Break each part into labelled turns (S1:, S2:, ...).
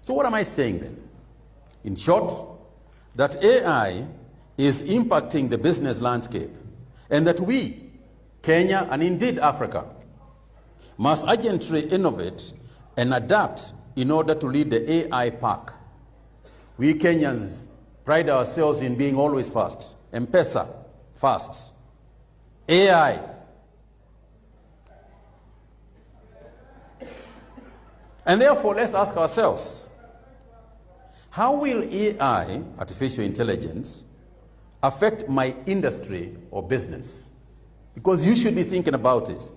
S1: So what am I saying then? In short, that AI is impacting the business landscape, and that we, Kenya, and indeed Africa, must urgently innovate and adapt in order to lead the AI pack. We Kenyans pride ourselves in being always fast. M-Pesa, fast. AI. And therefore, let's ask ourselves, how will AI, artificial intelligence, affect my industry or business? Because you should be thinking about it.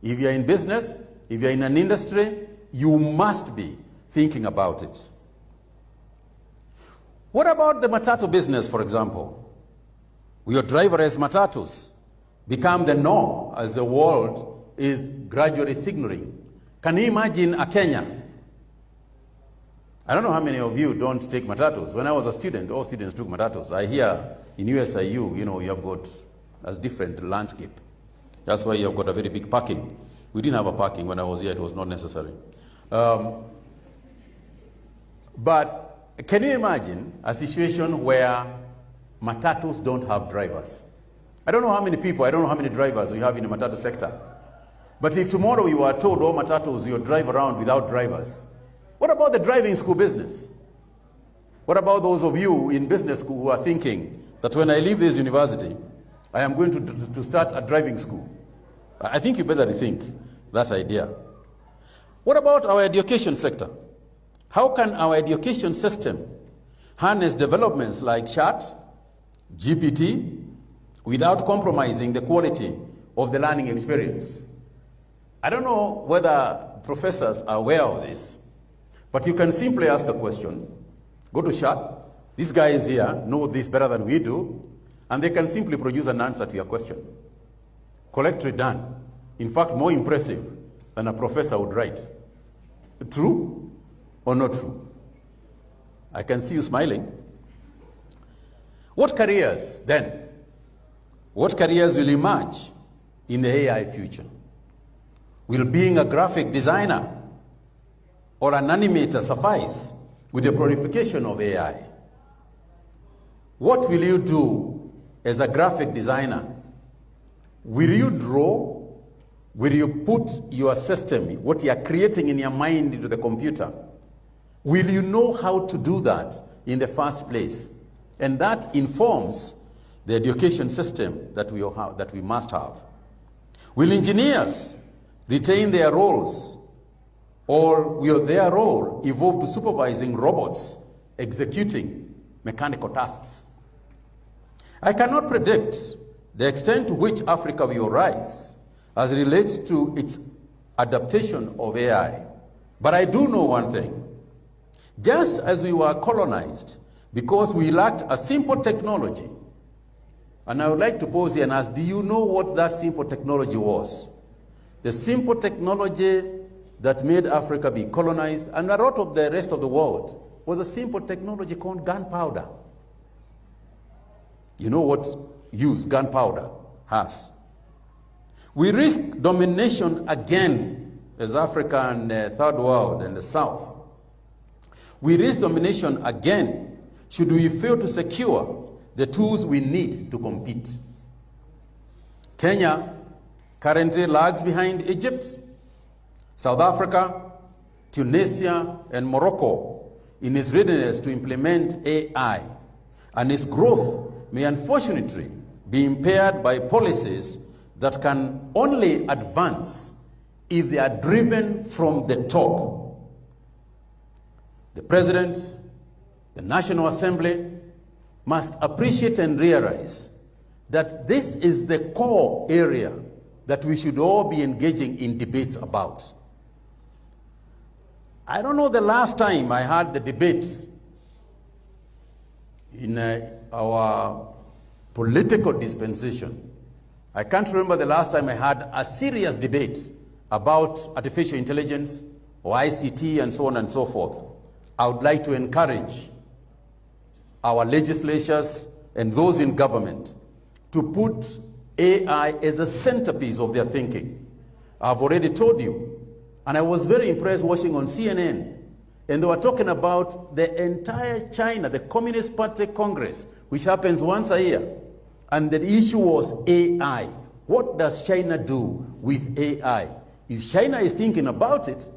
S1: If you're in business, if you're in an industry, you must be thinking about it. What about the matatu business, for example? Will your driverless matatus become the norm as the world is gradually signaling? Can you imagine a Kenya? I don't know how many of you don't take matatus. When I was a student, all students took matatus. I hear in USIU, you have got a different landscape. That's why you have got a very big parking. We didn't have a parking when I was here. It was not necessary. But can you imagine a situation where matatus don't have drivers? I don't know how many people, I don't know how many drivers we have in the matatu sector. But if tomorrow you are told all matatus you drive around without drivers, what about the driving school business? What about those of you in business school who are thinking that when I leave this university, I am going to start a driving school? I think you better rethink that idea. What about our education sector? How can our education system harness developments like chat, GPT, without compromising the quality of the learning experience? I don't know whether professors are aware of this, but you can simply ask a question, go to chat, these guys here know this better than we do, and they can simply produce an answer to your question. Correctly done. In fact, more impressive than a professor would write. True or not true? I can see you smiling. What careers then? What careers will emerge in the AI future? Will being a graphic designer or an animator suffice with the proliferation of AI? What will you do as a graphic designer? Will you draw? Will you put your system, what you are creating in your mind, into the computer? Will you know how to do that in the first place? And that informs the education system that we must have. Will engineers retain their roles, or will their role evolve to supervising robots executing mechanical tasks? I cannot predict the extent to which Africa will rise as it relates to its adaptation of AI. But I do know one thing. Just as we were colonized because we lacked a simple technology, and I would like to pause here and ask, do you know what that simple technology was? The simple technology that made Africa be colonized and a lot of the rest of the world was a simple technology called gunpowder. You know what use gunpowder has? We risk domination again as Africa and the third world and the South. We risk domination again should we fail to secure the tools we need to compete. Kenya currently lags behind Egypt, South Africa, Tunisia, and Morocco in its readiness to implement AI, and its growth may unfortunately be impaired by policies that can only advance if they are driven from the top. The President, the National Assembly must appreciate and realize that this is the core area that we should all be engaging in debates about. I don't know the last time I had the debate in our political dispensation. I can't remember the last time I had a serious debate about artificial intelligence or ICT and so on and so forth. I would like to encourage our legislatures and those in government to put AI as a centerpiece of their thinking. I've already told you, and I was very impressed watching on CNN And they were talking about the entire China, the Communist Party Congress, which happens once a year. And the issue was AI. What does China do with AI? If China is thinking about it,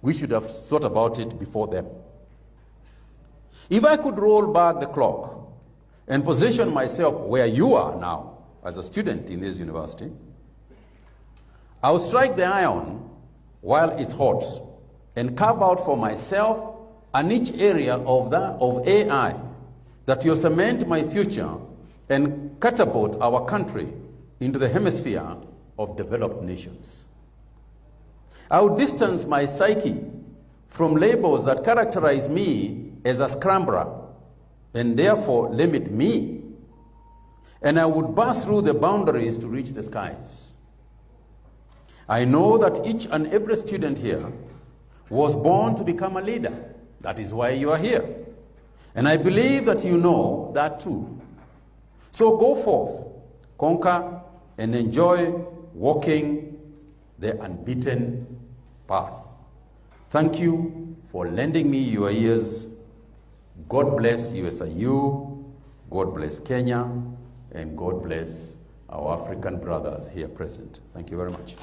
S1: we should have thought about it before them. If I could roll back the clock and position myself where you are now, as a student in this university, I will strike the iron while it's hot and carve out for myself a niche area of AI that will cement my future and catapult our country into the hemisphere of developed nations. I would distance my psyche from labels that characterize me as a scrambler and therefore limit me. And I would burst through the boundaries to reach the skies. I know that each and every student here was born to become a leader. That is why you are here. And I believe that you know that too. So go forth, conquer, and enjoy walking the unbeaten path. Thank you for lending me your ears. God bless USIU, God bless Kenya, and God bless our African brothers here present. Thank you very much.